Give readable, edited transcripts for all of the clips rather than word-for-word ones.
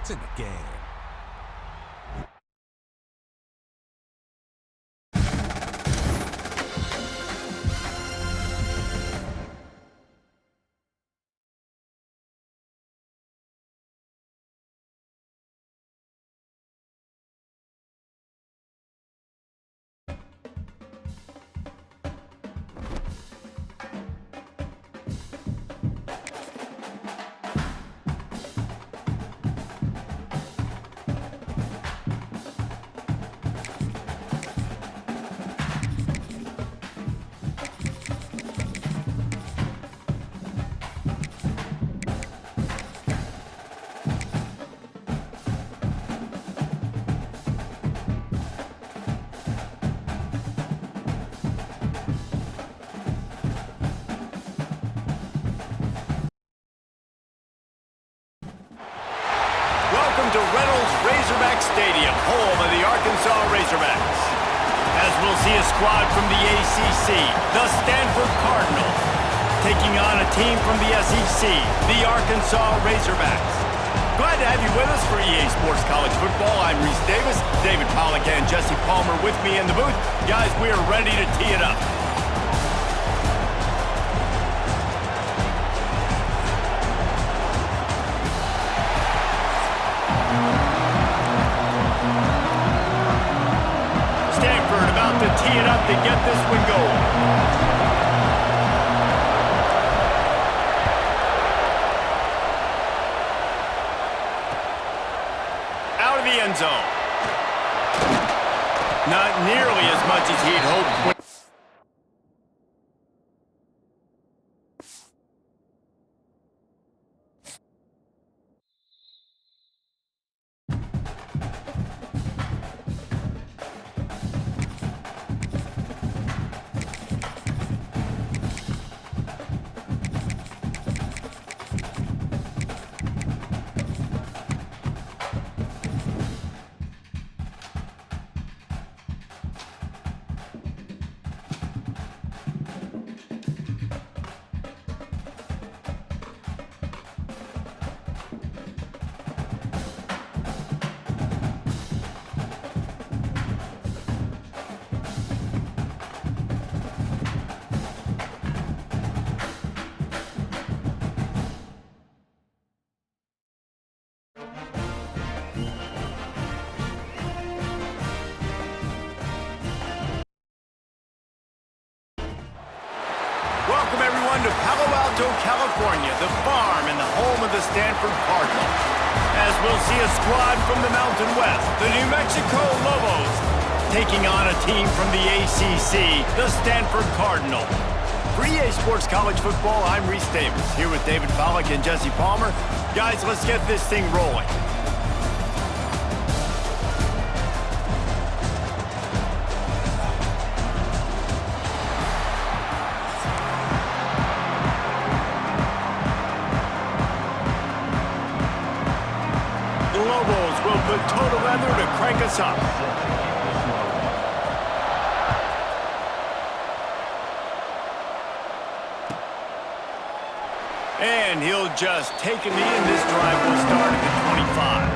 It's in the game. To Reynolds Razorback Stadium, home of the Arkansas Razorbacks. As we'll see a squad from the ACC, the Stanford Cardinals, taking on a team from the SEC, the Arkansas Razorbacks. Glad to have you with us for EA Sports College Football. I'm Reese Davis, David Pollack and Jesse Palmer with me in the booth. Guys, we are ready to tee it up. About to tee it up to get this one going. Out of the end zone. Not nearly as much as he'd hoped. Welcome, everyone, to Palo Alto, California, the farm and the home of the Stanford Cardinals. As we'll see a squad from the Mountain West, the New Mexico Lobos, taking on a team from the ACC, the Stanford Cardinals. For EA Sports College Football, I'm Reese Davis, here with David Pollack and Jesse Palmer. Guys, let's get this thing rolling. The Lobos will put total leather to crank us up. And he'll just take a knee, and this drive will start at the 25.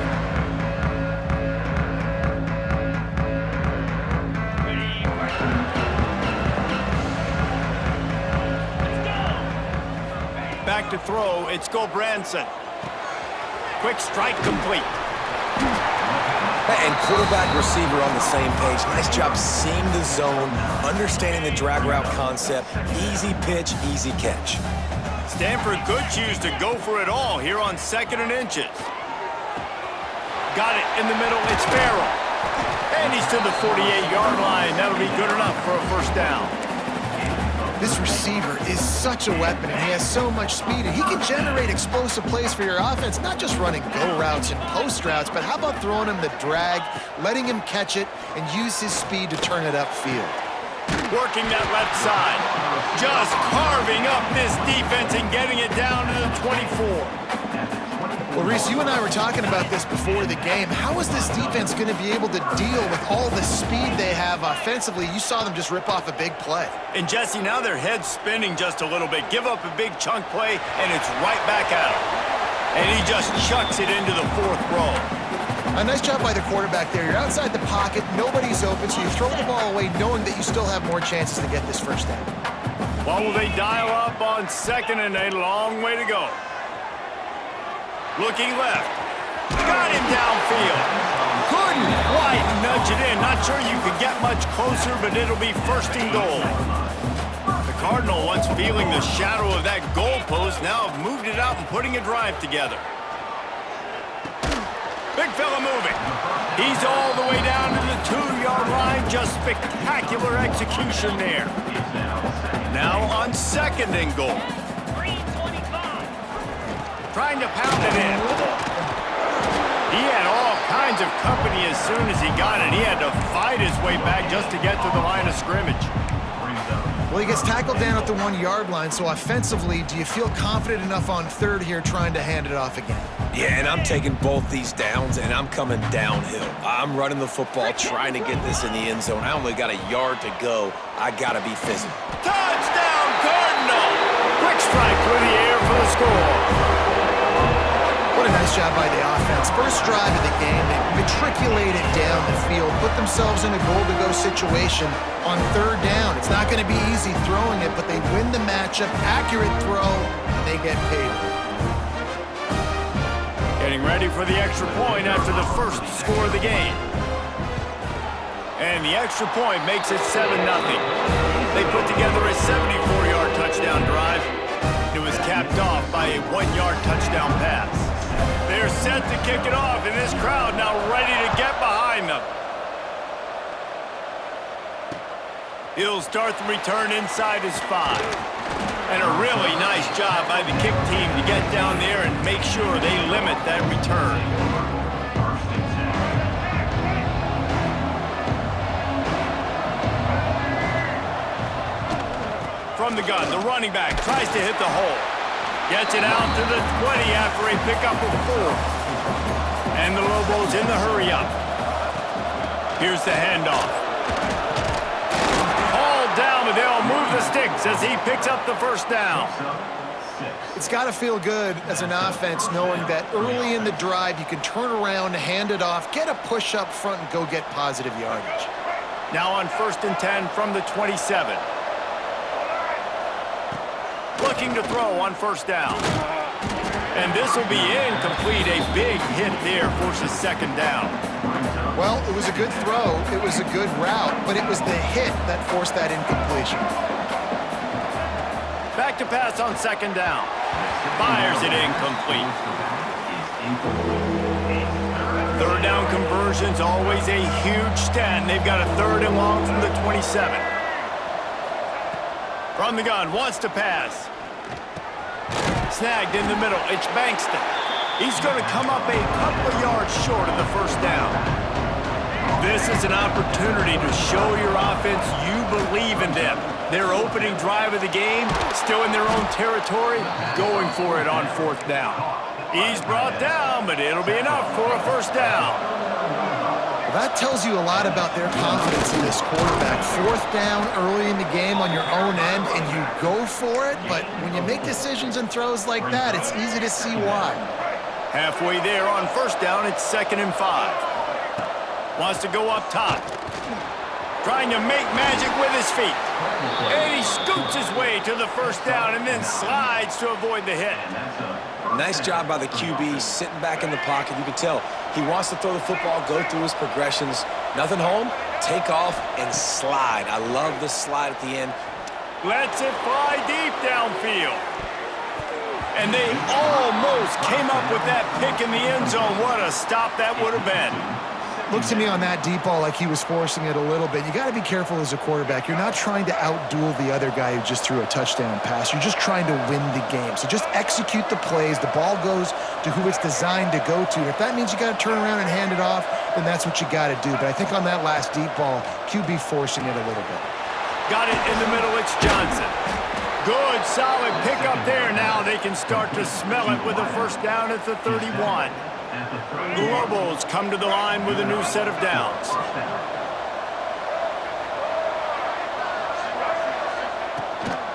Back to throw, it's Gulbranson. Quick strike complete. And quarterback receiver on the same page. Nice job seeing the zone, understanding the drag route concept. Easy pitch, easy catch. Stanford could choose to go for it all here on 2nd and inches. Got it in the middle, it's Farrell. And he's to the 48-yard line. That'll be good enough for a first down. This receiver is such a weapon, and he has so much speed, and he can generate explosive plays for your offense, not just running go routes and post routes, but how about throwing him the drag, letting him catch it, and use his speed to turn it upfield. Working that left side. Just carving up this defense and getting it down to the 24. Well, Reese, you and I were talking about this before the game. How is this defense going to be able to deal with all the speed they have offensively? You saw them just rip off a big play. And, Jesse, now their head's spinning just a little bit. Give up a big chunk play, and it's right back at them. And he just chucks it into the fourth row. A nice job by the quarterback there. You're outside the pocket, nobody's open, so you throw the ball away knowing that you still have more chances to get this first down. Well, will they dial up on second and a long way to go? Looking left. Got him downfield. Couldn't quite nudge it in. Not sure you could get much closer, but it'll be first and goal. The Cardinal, once feeling the shadow of that goalpost, now have moved it out and putting a drive together. Big fella moving. He's all the way down to the 2-yard line. Just spectacular execution there. Now on second and goal. Trying to pound it in. He had all kinds of company as soon as he got it. He had to fight his way back just to get to the line of scrimmage. Well, he gets tackled down at the 1-yard line, so offensively, do you feel confident enough on third here trying to hand it off again? Yeah, and I'm taking both these downs, and I'm coming downhill. I'm running the football, trying to get this in the end zone. I only got a yard to go. I got to be physical. Touchdown, Cardinal! Quick strike through the air for the score. What a nice job by the offense. First drive of the game, they matriculated down the field, put themselves in a goal-to-go situation on third down. It's not going to be easy throwing it, but they win the matchup, accurate throw, and they get paid. Getting ready for the extra point after the first score of the game. And the extra point makes it 7-0. They put together a 74-yard touchdown drive. It was capped off by a 1-yard touchdown pass. They're set to kick it off, and this crowd now ready to get behind them. He'll start the return inside his 5. And a really nice job by the kick team to get down there and make sure they limit that return. From the gun, the running back tries to hit the hole. Gets it out to the 20 after a pickup of 4. And the Lobos in the hurry-up. Here's the handoff. Hauled down, but they'll move the sticks as he picks up the first down. It's got to feel good as an offense knowing that early in the drive you can turn around, hand it off, get a push up front, and go get positive yardage. Now on 1st and 10 from the 27. Looking to throw on first down. And this will be incomplete. A big hit there forces second down. Well, it was a good throw. It was a good route, but it was the hit that forced that incompletion. Back to pass on second down. Fires it incomplete. Third down conversion's always a huge stat. They've got a 3rd and long from the 27. From the gun, wants to pass. Snagged in the middle, it's Bankston. He's going to come up a couple of yards short of the first down. This is an opportunity to show your offense you believe in them. Their opening drive of the game, still in their own territory, going for it on 4th down. He's brought down, but it'll be enough for a first down. Well, that tells you a lot about their confidence in this quarterback. 4th down early in the game on your own end, and you go for it, but when you make decisions and throws like that, it's easy to see why. Halfway there on first down, it's 2nd and 5. Wants to go up top. Trying to make magic with his feet. And he scoots his way to the first down and then slides to avoid the hit. Nice job by the QB, sitting back in the pocket. You can tell he wants to throw the football, go through his progressions. Nothing home, take off, and slide. I love the slide at the end. Lets it fly deep downfield. And they almost came up with that pick in the end zone. What a stop that would have been. Looks to me on that deep ball like he was forcing it a little bit. You got to be careful as a quarterback. You're not trying to outduel the other guy who just threw a touchdown pass. You're just trying to win the game. So just execute the plays. The ball goes to who it's designed to go to. And if that means you got to turn around and hand it off, then that's what you got to do. But I think on that last deep ball, QB forcing it a little bit. Got it in the middle. It's Johnson. Good, solid pickup there. Now they can start to smell it with a first down at the 31. The Lobos come to the line with a new set of downs.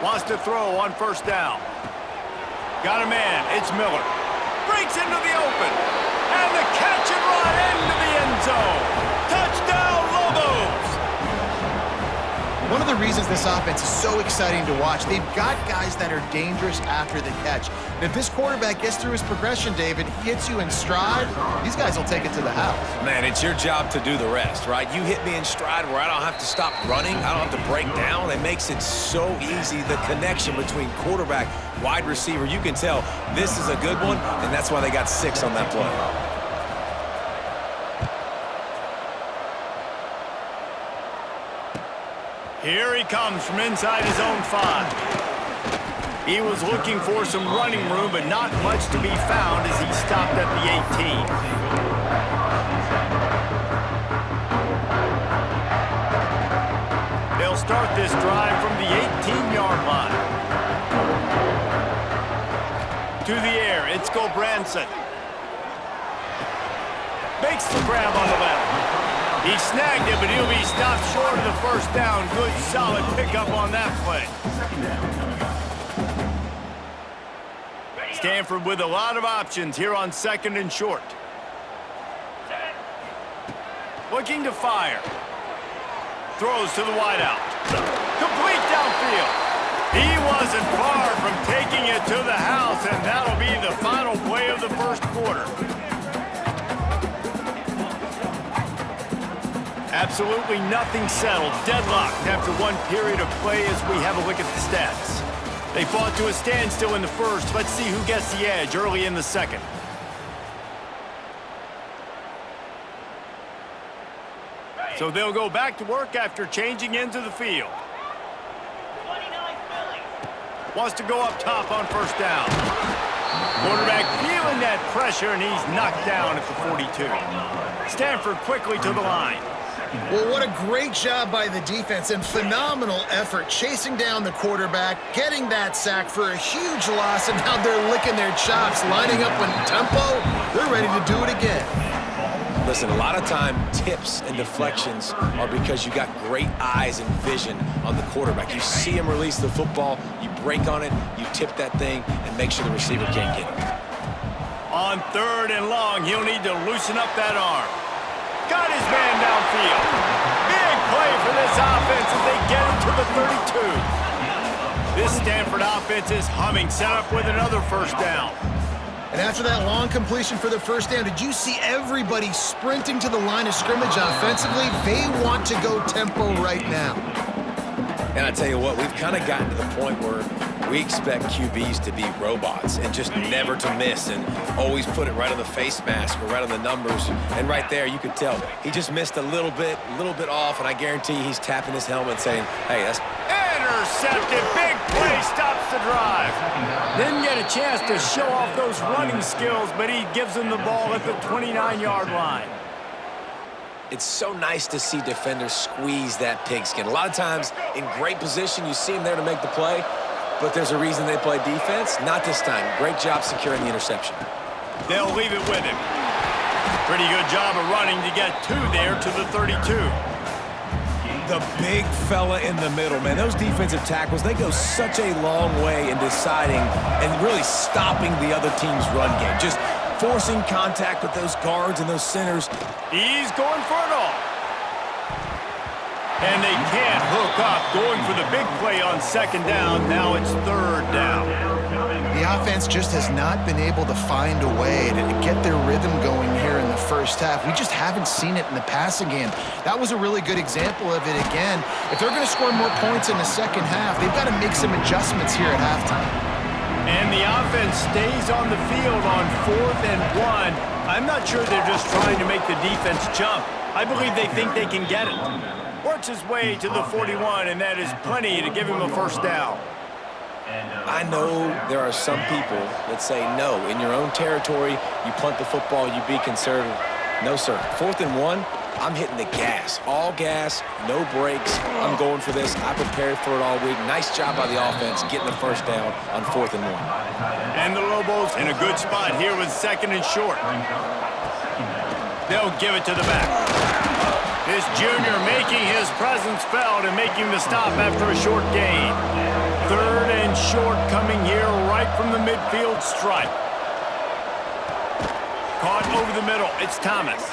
Wants to throw on first down. Got a man. It's Miller. breaks into the open. And the catch and run into the end zone. Touchdown, Lobos! One of the reasons this offense is so exciting to watch, they've got guys that are dangerous after the catch. And if this quarterback gets through his progression, David, he hits you in stride, these guys will take it to the house. Man, it's your job to do the rest, right? You hit me in stride where I don't have to stop running. I don't have to break down. It makes it so easy, the connection between quarterback, wide receiver. You can tell this is a good one, and that's why they got 6 on that play. Here he comes from inside his own 5. He was looking for some running room, but not much to be found as he stopped at the 18. They'll start this drive from the 18-yard line. To the air, it's Gulbranson. Makes the grab on the left. He snagged it, but he'll be stopped short of the first down. Good, solid pickup on that play. Stanford with a lot of options here on 2nd and short. Looking to fire. Throws to the wideout. Complete downfield. He wasn't far from taking it to the house, and that'll be the final play of the first quarter. Absolutely nothing settled. Deadlocked after one period of play as we have a look at the stats. They fought to a standstill in the first. Let's see who gets the edge early in the second. So they'll go back to work after changing into the field. Wants to go up top on first down. Quarterback feeling that pressure, and he's knocked down at the 42. Stanford quickly to the line. Well, what a great job by the defense and phenomenal effort chasing down the quarterback, getting that sack for a huge loss, and now they're licking their chops, lining up in tempo. They're ready to do it again. Listen, a lot of time, tips and deflections are because you got great eyes and vision on the quarterback. You see him release the football, you break on it, you tip that thing, and make sure the receiver can't get it. On 3rd and long, he'll need to loosen up that arm. Got his man downfield. Big play for this offense as they get him to the 32. This Stanford offense is humming, set up with another first down. And after that long completion for the first down, did you see everybody sprinting to the line of scrimmage offensively? They want to go tempo right now. And I tell you what, we've kind of gotten to the point where we expect QBs to be robots and just never to miss and always put it right on the face mask or right on the numbers. And right there, you could tell he just missed a little bit off, and I guarantee he's tapping his helmet saying, hey, that's... Intercepted. Big play stops the drive. Didn't get a chance to show off those running skills, but he gives him the ball at the 29-yard line. It's so nice to see defenders squeeze that pigskin. A lot of times, in great position, you see them there to make the play, but there's a reason they play defense. Not this time. Great job securing the interception. They'll leave it with him. Pretty good job of running to get 2 there to the 32. The big fella in the middle, man. Those defensive tackles, they go such a long way in deciding and really stopping the other team's run game. Just forcing contact with those guards and those centers. He's going for it all. And they can't hook up, going for the big play on 2nd down. Now it's 3rd down. The offense just has not been able to find a way to get their rhythm going here in the first half. We just haven't seen it in the passing game. That was a really good example of it again. If they're going to score more points in the second half, they've got to make some adjustments here at halftime. And the offense stays on the field on 4th and 1. I'm not sure they're just trying to make the defense jump. I believe they think they can get it. Works his way to the 41, and that is plenty to give him a first down. I know there are some people that say, no, in your own territory, you punt the football, you be conservative. No, sir. 4th and 1, I'm hitting the gas. All gas, no brakes. I'm going for this. I prepared for it all week. Nice job by the offense getting the first down on 4th and 1. And the Lobos in a good spot here with 2nd and short. They'll give it to the back. This junior making his presence felt and making the stop after a short gain. 3rd and short coming here right from the midfield stripe. caught over the middle. It's Thomas.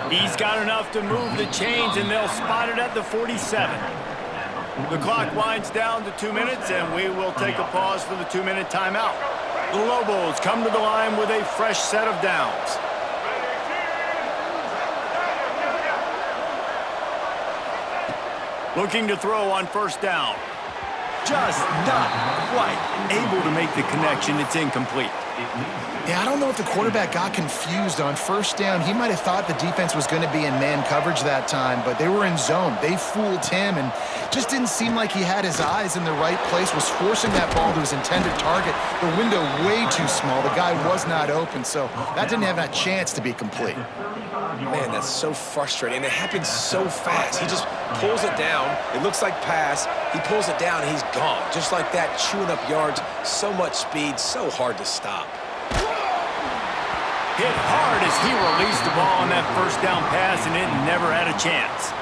He's got enough to move the chains, and they'll spot it at the 47. The clock winds down to 2 minutes, and we will take a pause for the 2-minute timeout. The Lobos come to the line with a fresh set of downs. Looking to throw on first down. Just not quite able to make the connection. It's incomplete. Yeah, I don't know if the quarterback got confused on first down. He might have thought the defense was going to be in man coverage that time, but they were in zone. They fooled him and just didn't seem like he had his eyes in the right place, was forcing that ball to his intended target. The window way too small. The guy was not open, so that didn't have a chance to be complete. Man, that's so frustrating. It happens so fast. He just pulls it down. It looks like pass. He pulls it down, and he's gone. Just like that, chewing up yards. So much speed, so hard to stop. Hit hard as he released the ball on that first down pass, and it never had a chance.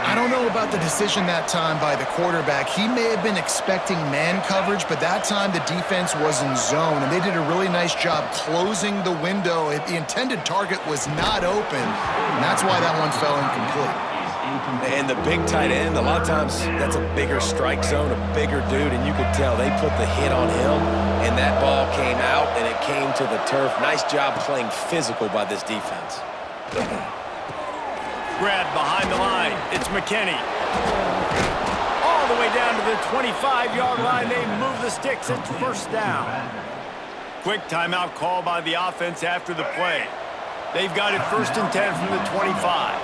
I don't know about the decision that time by the quarterback. He may have been expecting man coverage, but that time the defense was in zone, and they did a really nice job closing the window. The intended target was not open, and that's why that one fell incomplete. And the big tight end, a lot of times that's a bigger strike zone, a bigger dude, and you could tell they put the hit on him, and that ball came out, and it came to the turf. Nice job playing physical by this defense. Grabbed behind the line. It's McKinney. All the way down to the 25-yard line. They move the sticks. It's first down. Quick timeout call by the offense after the play. They've got it 1st and 10 from the 25.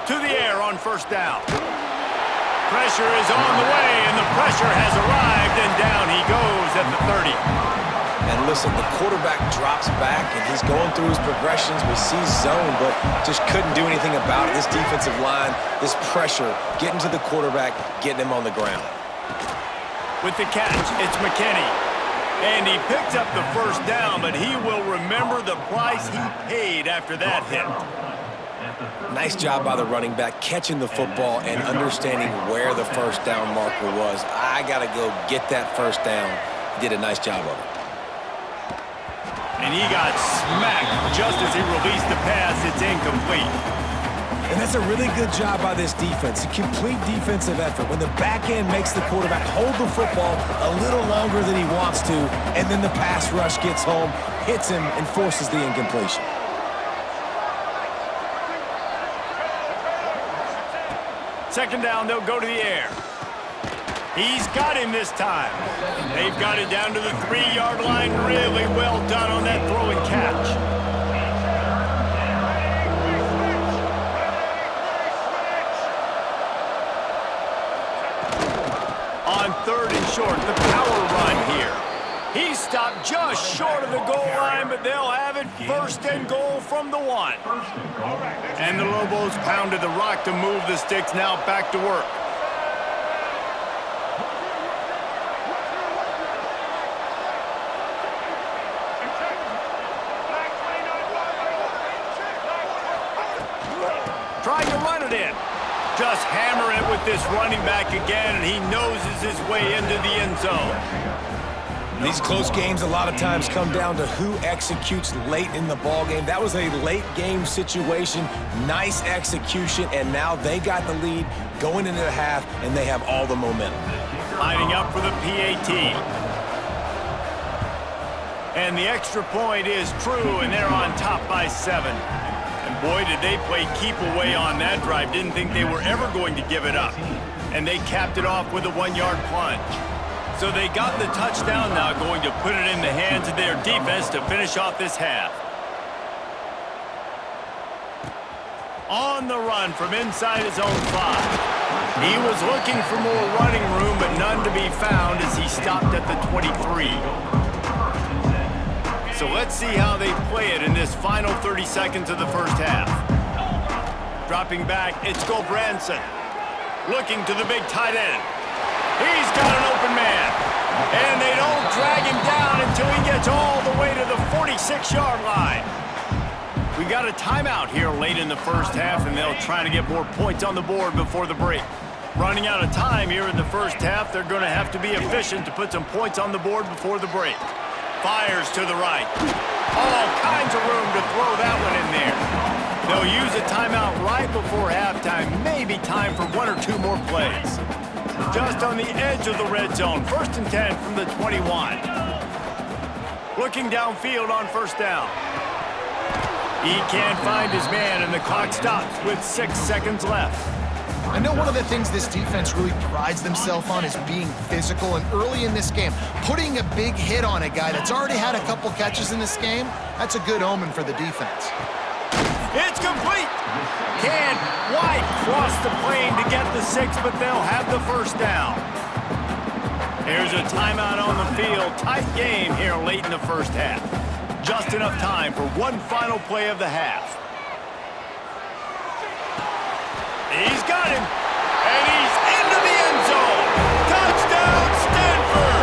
To the air on first down. Pressure is on the way, and the pressure has arrived, and down he goes at the 30. And listen, the quarterback drops back, and he's going through his progressions. We see zone, but just couldn't do anything about it. This defensive line, this pressure, getting to the quarterback, getting him on the ground. With the catch, it's McKinney. And he picked up the first down, but he will remember the price he paid after that hit. Nice job by the running back, catching the football and understanding where the first down marker was. I got to go get that first down. He did a nice job of it. And he got smacked just as he released the pass. It's incomplete. And that's a really good job by this defense. A complete defensive effort. When the back end makes the quarterback hold the football a little longer than he wants to, and then the pass rush gets home, hits him, and forces the incompletion. Second down, they'll go to the air. He's got him this time. They've got it down to the 3-yard line. Really well done on that throw and catch. On 3rd and short, the power run here. He stopped just short of the goal line, but they'll have it 1st and goal from the 1. And the Lobos pounded the rock to move the sticks. Now back to work. Trying to run it in. Just hammer it with this running back again, and he noses his way into the end zone. These close games a lot of times come down to who executes late in the ball game. That was a late game situation. Nice execution, and now they got the lead going into the half, and they have all the momentum. Lining up for the PAT. And the extra point is true, and they're on top by 7. And boy, did they play keep away on that drive. Didn't think they were ever going to give it up. And they capped it off with a 1-yard plunge. So they got the touchdown now, going to put it in the hands of their defense to finish off this half. On the run from inside his own 5. He was looking for more running room, but none to be found as he stopped at the 23. So let's see how they play it in this final 30 seconds of the first half. Dropping back, it's Gulbranson. Looking to the big tight end. He's got an open man. And they don't drag him down until he gets all the way to the 46-yard line. We got a timeout here late in the first half, and they'll try to get more points on the board before the break. Running out of time here in the first half, they're going to have to be efficient to put some points on the board before the break. Fires to the right. All kinds of room to throw that one in there. They'll use a timeout right before halftime. Maybe time for 1 or 2 more plays. Just on the edge of the red zone. 1st and 10 from the 21. Looking downfield on 1st down. He can't find his man, and the clock stops with 6 seconds left. I know one of the things this defense really prides themselves on is being physical, and early in this game, putting a big hit on a guy that's already had a couple catches in this game, that's a good omen for the defense. It's complete. Can White cross the plane to get the 6, but they'll have the 1st down. Here's a timeout on the field. Tight game here late in the 1st half. Just enough time for one final play of the half. He's got him, and he's into the end zone. Touchdown, Stanford!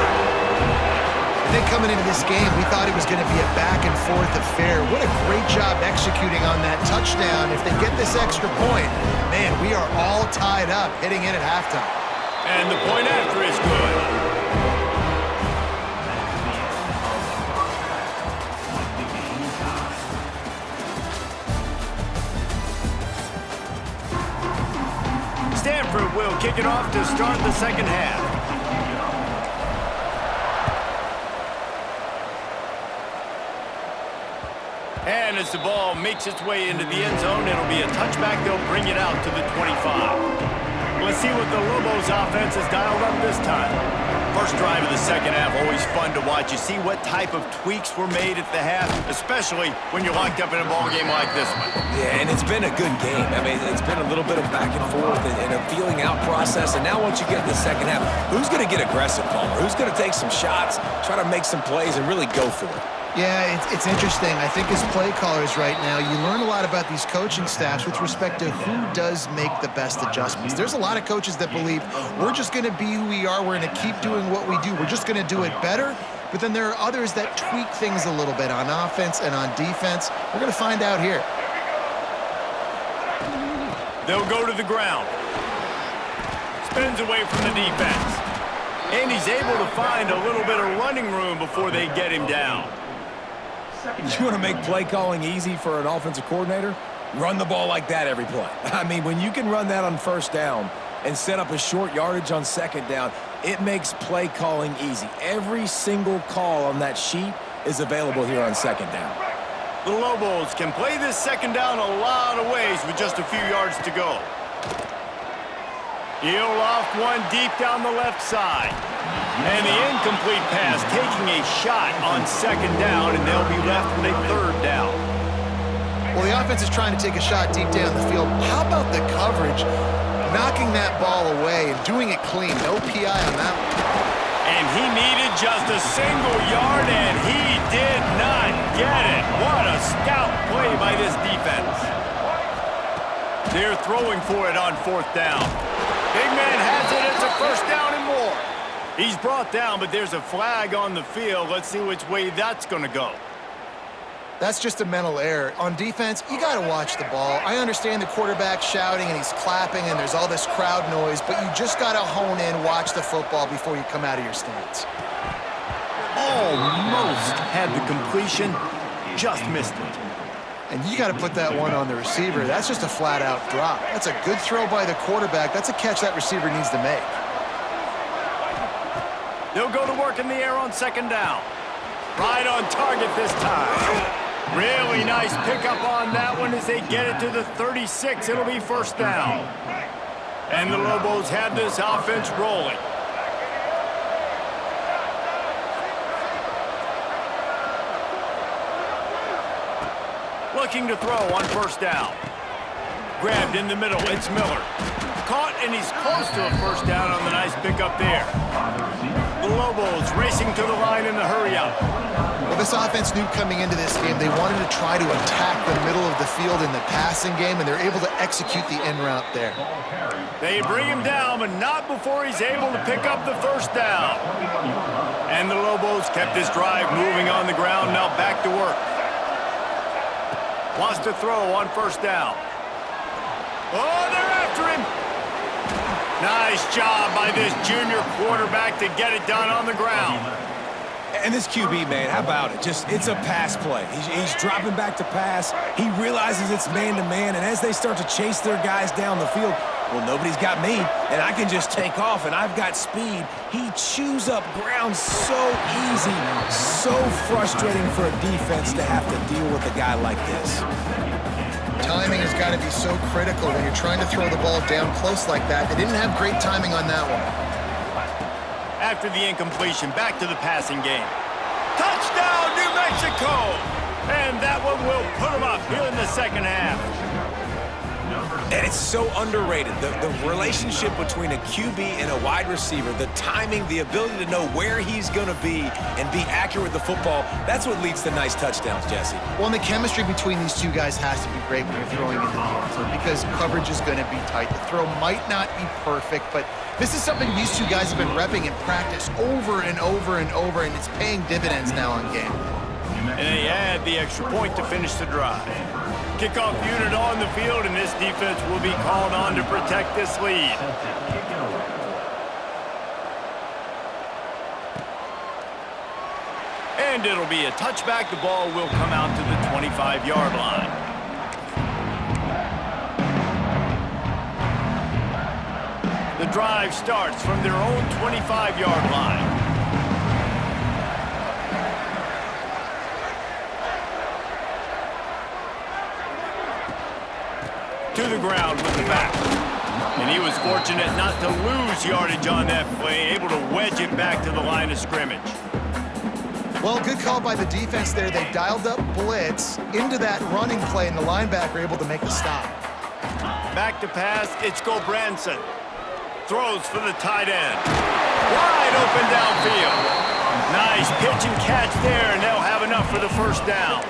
I think coming into this game, we thought it was going to be a back-and-forth affair. What a great job executing on that touchdown. If they get this extra point, man, we are all tied up hitting it at halftime. And the point after is good. Stanford will kick it off to start the 2nd half. And as the ball makes its way into the end zone, it'll be a touchback. They'll bring it out to the 25. Let's see what the Lobos offense has dialed up this time. First drive of the 2nd half, always fun to watch. You see what type of tweaks were made at the half, especially when you're locked up in a ball game like this one. Yeah, and it's been a good game. I mean, it's been a little bit of back and forth and a feeling out process. And now once you get in the 2nd half, who's going to get aggressive, Palmer? Who's going to take some shots, try to make some plays, and really go for it? Yeah, it's interesting. I think as play callers right now, you learn a lot about these coaching staffs with respect to who does make the best adjustments. There's a lot of coaches that believe we're just going to be who we are. We're going to keep doing what we do. We're just going to do it better. But then there are others that tweak things a little bit on offense and on defense. We're going to find out here. They'll go to the ground. Spins away from the defense. And he's able to find a little bit of running room before they get him down. You want to make play calling easy for an offensive coordinator? Run the ball like that every play. I mean, when you can run that on 1st down and set up a short yardage on 2nd down, it makes play calling easy. Every single call on that sheet is available here on 2nd down. The Lobos can play this 2nd down a lot of ways with just a few yards to go. He'll loft one deep down the left side. And the incomplete pass taking a shot on 2nd down, and they'll be left with a 3rd down. Well, the offense is trying to take a shot deep down the field. How about the coverage? Knocking that ball away and doing it clean. No PI on that one. And he needed just a single yard, and he did not get it. What a scout play by this defense. They're throwing for it on 4th down. Big man has it. It's a 1st down and more. He's brought down, but there's a flag on the field. Let's see which way that's going to go. That's just a mental error. On defense, you got to watch the ball. I understand the quarterback shouting and he's clapping and there's all this crowd noise, but you just got to hone in, watch the football before you come out of your stance. Almost had the completion, just missed it. And you got to put that one on the receiver. That's just a flat-out drop. That's a good throw by the quarterback. That's a catch that receiver needs to make. They'll go to work in the air on 2nd down. Right on target this time. Really nice pickup on that one as they get it to the 36. It'll be 1st down. And the Lobos have this offense rolling. Looking to throw on 1st down. Grabbed in the middle, it's Miller. Caught, and he's close to a 1st down on the nice pickup there. The Lobos racing to the line in the hurry-up. Well, this offense knew coming into this game they wanted to try to attack the middle of the field in the passing game, and they're able to execute the in route there. They bring him down, but not before he's able to pick up the 1st down. And the Lobos kept this drive moving on the ground, now back to work. Wants to throw on 1st down. Oh, they're after him. Nice job by this junior quarterback to get it done on the ground. And this QB, man, how about it? It's a pass play. He's dropping back to pass. He realizes it's man-to-man, and as they start to chase their guys down the field, well, nobody's got me, and I can just take off, and I've got speed. He chews up ground so easy, so frustrating for a defense to have to deal with a guy like this. Timing has got to be so critical when you're trying to throw the ball down close like that. They didn't have great timing on that one. After the incompletion, back to the passing game. Touchdown, New Mexico! And that one will put them up here in the second half. And it's so underrated. The relationship between a QB and a wide receiver, the timing, the ability to know where he's going to be and be accurate with the football, that's what leads to nice touchdowns, Jesse. Well, and the chemistry between these two guys has to be great when you're throwing into the end zone because coverage is going to be tight. The throw might not be perfect, but this is something these two guys have been repping in practice over and over and over, and it's paying dividends now on game. And they add the extra point to finish the drive. Kickoff unit on the field, and this defense will be called on to protect this lead. And it'll be a touchback. The ball will come out to the 25-yard line. The drive starts from their own 25-yard line. To the ground with the back. And he was fortunate not to lose yardage on that play, able to wedge it back to the line of scrimmage. Well, good call by the defense there. They dialed up blitz into that running play, and the linebacker able to make the stop. Back to pass, it's Gulbranson. Throws for the tight end. Wide open downfield. Nice pitch and catch there, and they'll have enough for the first down.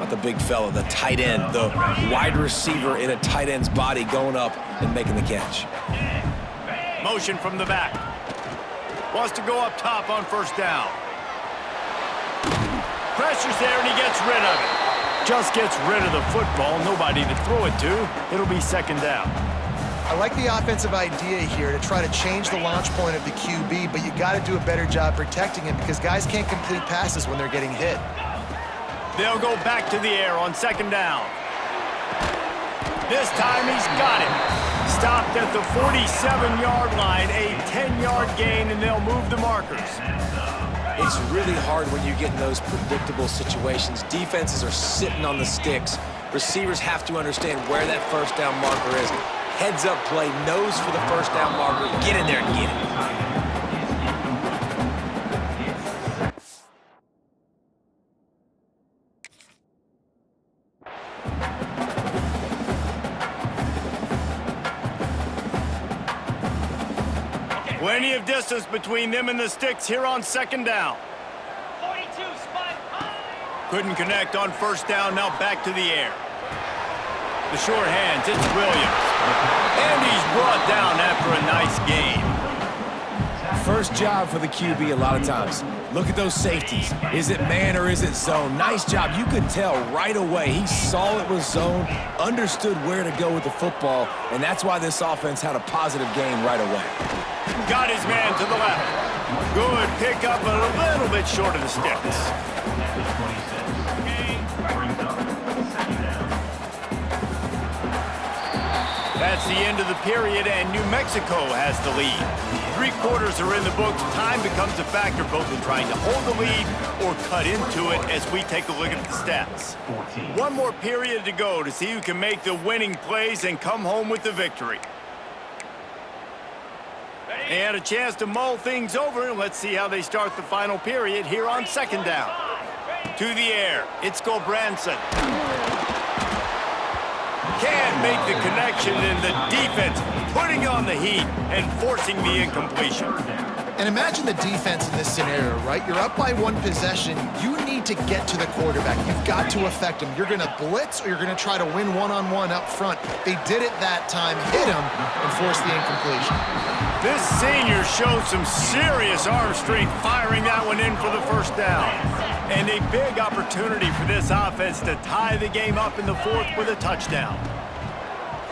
Not the big fella, the tight end, the wide receiver in a tight end's body going up and making the catch. Motion from the back. Wants to go up top on first down. Pressure's there, and he gets rid of it. Just gets rid of the football. Nobody to throw it to. It'll be second down. I like the offensive idea here to try to change the launch point of the QB, but you got to do a better job protecting him because guys can't complete passes when they're getting hit. They'll go back to the air on second down. This time he's got it. Stopped at the 47-yard line, a 10-yard gain, and they'll move the markers. It's really hard when you get in those predictable situations. Defenses are sitting on the sticks. Receivers have to understand where that first down marker is. Heads up play, nose for the first down marker. Get in there and get it. Plenty of distance between them and the sticks here on second down. 42, spot. Couldn't connect on first down, now back to the air. The short hands, it's Williams. And he's brought down after a nice gain. First job for the QB a lot of times. Look at those safeties. Is it man or is it zone? Nice job. You could tell right away. He saw it was zone, understood where to go with the football, and that's why this offense had a positive game right away. Got his man to the left. Good pickup, but a little bit short of the sticks. That's the end of the period, and New Mexico has the lead. 3 quarters are in the books. Time becomes a factor both in trying to hold the lead or cut into it as we take a look at the stats. 1 more period to go to see who can make the winning plays and come home with the victory. They had a chance to mull things over. Let's see how they start the final period here on second down. To the air, it's Gulbranson. Can't make the connection, and the defense putting on the heat and forcing the incompletion. And imagine the defense in this scenario, right? You're up by 1 possession. You need to get to the quarterback. You've got to affect him. You're going to blitz or you're going to try to win one-on-one up front. They did it that time, hit him, and forced the incompletion. This senior showed some serious arm strength firing that one in for the first down. And a big opportunity for this offense to tie the game up in the 4th with a touchdown.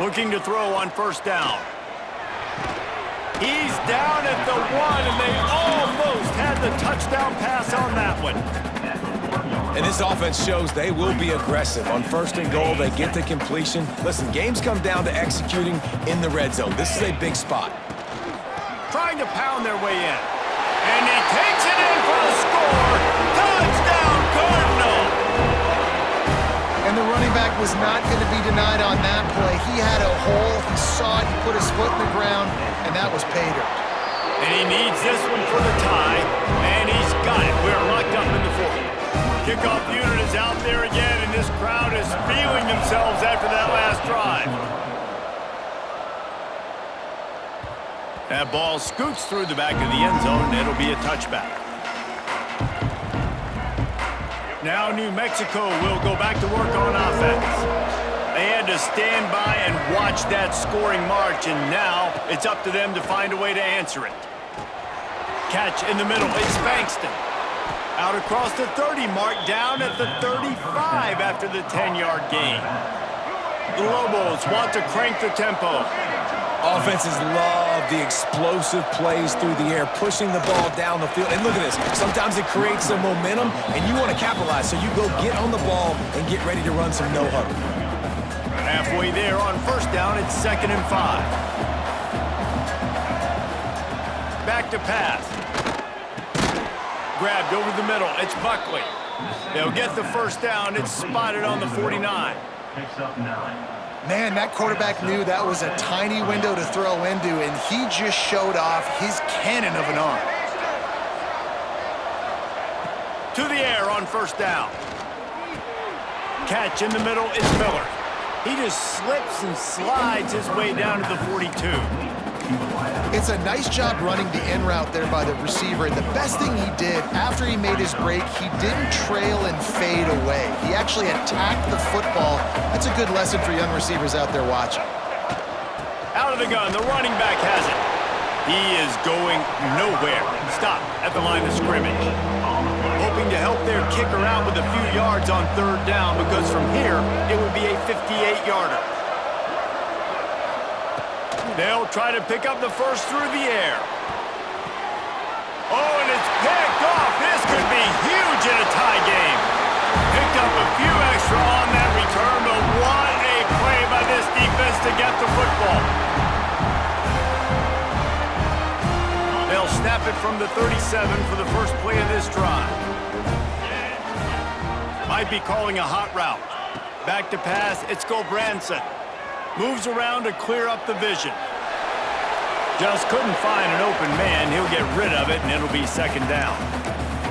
Looking to throw on first down. He's down at the 1, and they almost had the touchdown pass on that one. And this offense shows they will be aggressive. On 1st and goal, they get the completion. Listen, games come down to executing in the red zone. This is a big spot. Trying to pound their way in. And he takes it in for the score. Touchdown, Cardinal! And the running back was not going to be denied on that play. He had a hole. He saw it. He put his foot in the ground, and that was pay dirt. And he needs this one for the tie, and he's got it. We're locked up in the fourth. Kickoff unit is out there again, and this crowd is feeling themselves after that last drive. That ball scoots through the back of the end zone, and it'll be a touchback. Now New Mexico will go back to work on offense. They had to stand by and watch that scoring march, and now it's up to them to find a way to answer it. Catch in the middle, it's Bankston. Out across the 30 mark, down at the 35 after the 10-yard gain. The Lobos want to crank the tempo. Offenses love the explosive plays through the air, pushing the ball down the field. And look at this. Sometimes it creates some momentum, and you want to capitalize. So you go get on the ball and get ready to run some no-huddle. Halfway there on 1st down, it's 2nd and 5. Back to pass. Grabbed over the middle. It's Buckley. They'll get the 1st down. It's spotted on the 49. Picks up 9. Man, that quarterback knew that was a tiny window to throw into, and he just showed off his cannon of an arm. To the air on 1st down. Catch in the middle is Miller. He just slips and slides his way down to the 42. It's a nice job running the in route there by the receiver. And the best thing he did after he made his break, he didn't trail and fade away. He actually attacked the football. That's a good lesson for young receivers out there watching. Out of the gun, the running back has it. He is going nowhere. Stop at the line of scrimmage. Hoping to help their kicker out with a few yards on 3rd down, because from here, it would be a 58-yarder. They'll try to pick up the 1st through the air. Oh, and it's picked off. This could be huge in a tie game. Picked up a few extra on that return, but what a play by this defense to get the football. They'll snap it from the 37 for the 1st play of this drive. Might be calling a hot route. Back to pass, it's Gulbranson. Moves around to clear up the vision. Just couldn't find an open man. He'll get rid of it, and it'll be 2nd down.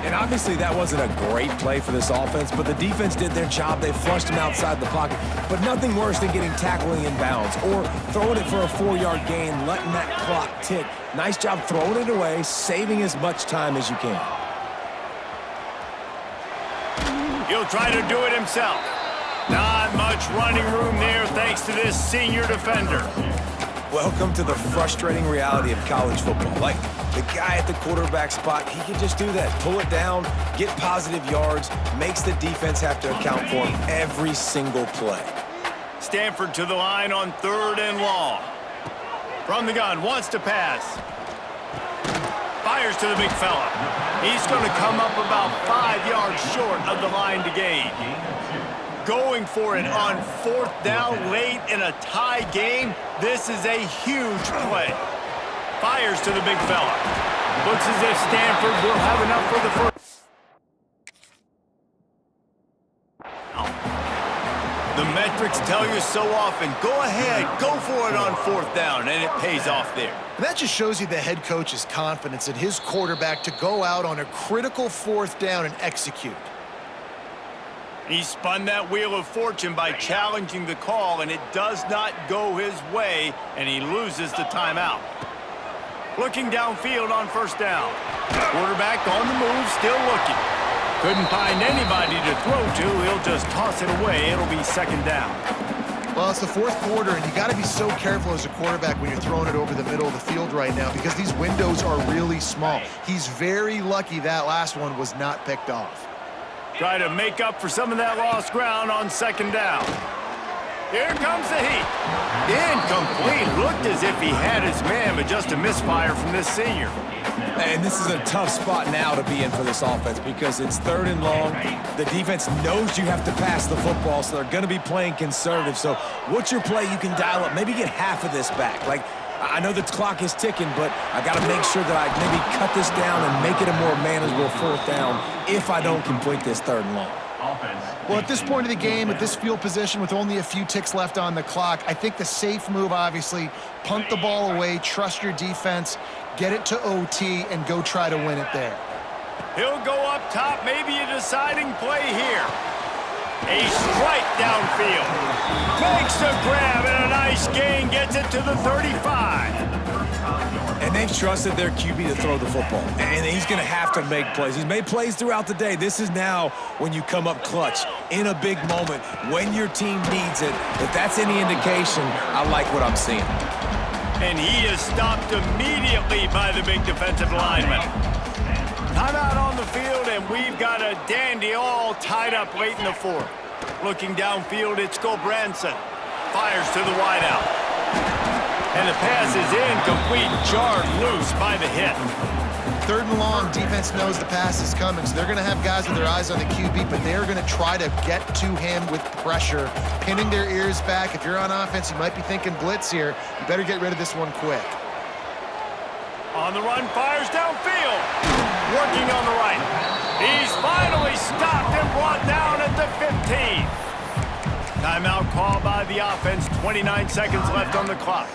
And obviously that wasn't a great play for this offense, but the defense did their job. They flushed him outside the pocket. But nothing worse than getting tackling in bounds or throwing it for a 4-yard gain, letting that clock tick. Nice job throwing it away, saving as much time as you can. He'll try to do it himself. Not much running room there thanks to this senior defender. Welcome to the frustrating reality of college football. Like, the guy at the quarterback spot, he can just do that. Pull it down, get positive yards, makes the defense have to account for him every single play. Stanford to the line on 3rd and long. From the gun, wants to pass. Fires to the big fella. He's going to come up about 5 yards short of the line to gain. Going for it on 4th down late in a tie game. This is a huge play. Fires to the big fella. Looks as if Stanford will have enough for the 1st. The metrics tell you so often, go ahead, go for it on 4th down, and it pays off there. And that just shows you the head coach's confidence in his quarterback to go out on a critical 4th down and execute. He spun that wheel of fortune by challenging the call, and it does not go his way, and he loses the timeout. Looking downfield on 1st down. Quarterback on the move, still looking. Couldn't find anybody to throw to. He'll just toss it away. It'll be 2nd down. Well, it's the 4th quarter, and you got to be so careful as a quarterback when you're throwing it over the middle of the field right now, because these windows are really small. He's very lucky that last one was not picked off. Try to make up for some of that lost ground on 2nd down. Here comes the heat. Incomplete. Looked as if he had his man, but just a misfire from this senior. And this is a tough spot now to be in for this offense because it's 3rd and long. The defense knows you have to pass the football, so they're going to be playing conservative. So what's your play you can dial up? Maybe get half of this back. Like, I know the clock is ticking, but I got to make sure that I maybe cut this down and make it a more manageable 4th down if I don't complete this 3rd and long. Well, at this point of the game, at this field position with only a few ticks left on the clock, I think the safe move, obviously, punt the ball away, trust your defense, get it to OT, and go try to win it there. He'll go up top, maybe a deciding play here. A strike downfield. Makes the grab, and a nice gain gets it to the 35. And they've trusted their QB to throw the football. And he's going to have to make plays. He's made plays throughout the day. This is now when you come up clutch in a big moment when your team needs it. If that's any indication, I like what I'm seeing. And he is stopped immediately by the big defensive lineman. Timeout on the field, and we've got a dandy all tied up late in the 4th. Looking downfield, it's Gulbranson. Fires to the wideout. And the pass is incomplete, jarred loose by the hit. 3rd and long, defense knows the pass is coming, so they're going to have guys with their eyes on the QB, but they're going to try to get to him with pressure, pinning their ears back. If you're on offense, you might be thinking blitz here. You better get rid of this one quick. On the run, fires downfield. Working on the right. He's finally stopped and brought down at the 15. Timeout called by the offense. 29 seconds left on the clock.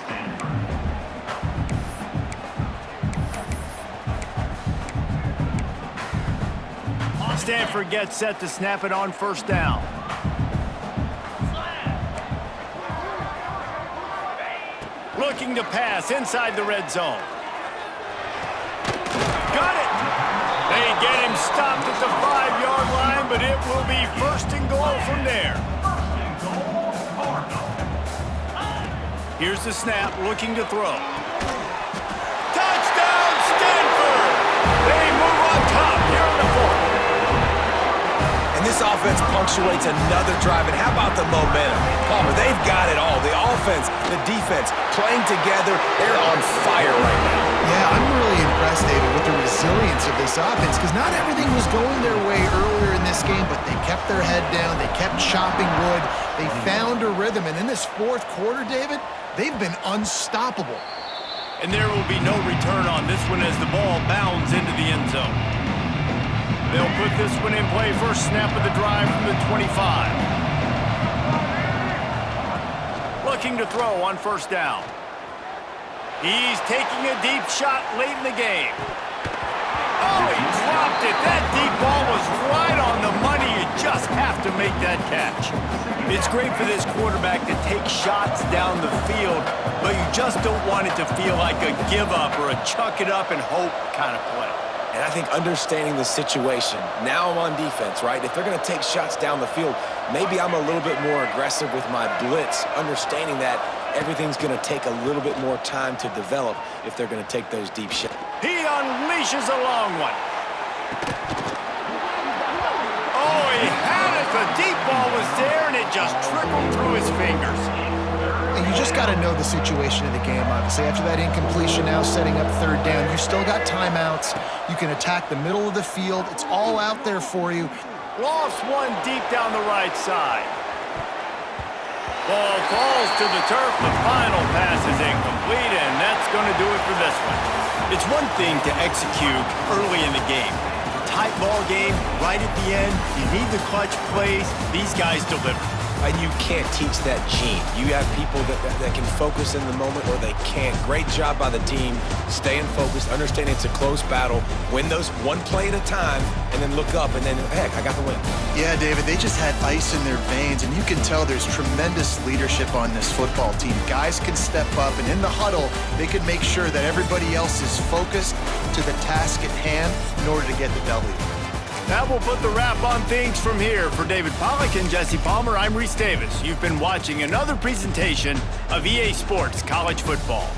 Stanford gets set to snap it on 1st down. Looking to pass inside the red zone. Got it! They get him stopped at the 5-yard line, but it will be 1st and goal from there. Here's the snap, looking to throw. Touchdown, Stanford! They move on top here in the 4th. And this offense punctuates another drive. And how about the momentum? Palmer, they've got it all. The offense, the defense, playing together. They're on fire right now. Yeah, I'm really impressed, David, with the resilience of this offense because not everything was going their way earlier in this game, but they kept their head down. They kept chopping wood. They found a rhythm. And in this 4th quarter, David, they've been unstoppable. And there will be no return on this one as the ball bounds into the end zone. They'll put this one in play. First snap of the drive from the 25. Looking to throw on 1st down. He's taking a deep shot late in the game. Oh, he dropped it. That deep ball was right on the money. You just have to make that catch. It's great for this quarterback to take shots down the field, but you just don't want it to feel like a give up or a chuck it up and hope kind of play. And I think understanding the situation, now I'm on defense, right? If they're going to take shots down the field, maybe I'm a little bit more aggressive with my blitz, understanding that everything's going to take a little bit more time to develop if they're going to take those deep shots. He unleashes a long one. Oh, he had it. The deep ball was there, and it just trickled through his fingers. And you just got to know the situation of the game, obviously. After that incompletion, now setting up 3rd down, you still got timeouts. You can attack the middle of the field. It's all out there for you. Lost one deep down the right side. Ball falls to the turf. The final pass is incomplete, and that's going to do it for this one. It's one thing to execute early in the game. Tight ball game, right at the end. You need the clutch plays. These guys deliver. And you can't teach that gene. You have people that can focus in the moment or they can't. Great job by the team, staying focused, understanding it's a close battle, win those one play at a time, and then look up, and then, heck, I got the win. Yeah, David, they just had ice in their veins, and you can tell there's tremendous leadership on this football team. Guys can step up, and in the huddle, they can make sure that everybody else is focused to the task at hand in order to get the W. That will put the wrap on things from here. For David Pollack and Jesse Palmer, I'm Reese Davis. You've been watching another presentation of EA Sports College Football.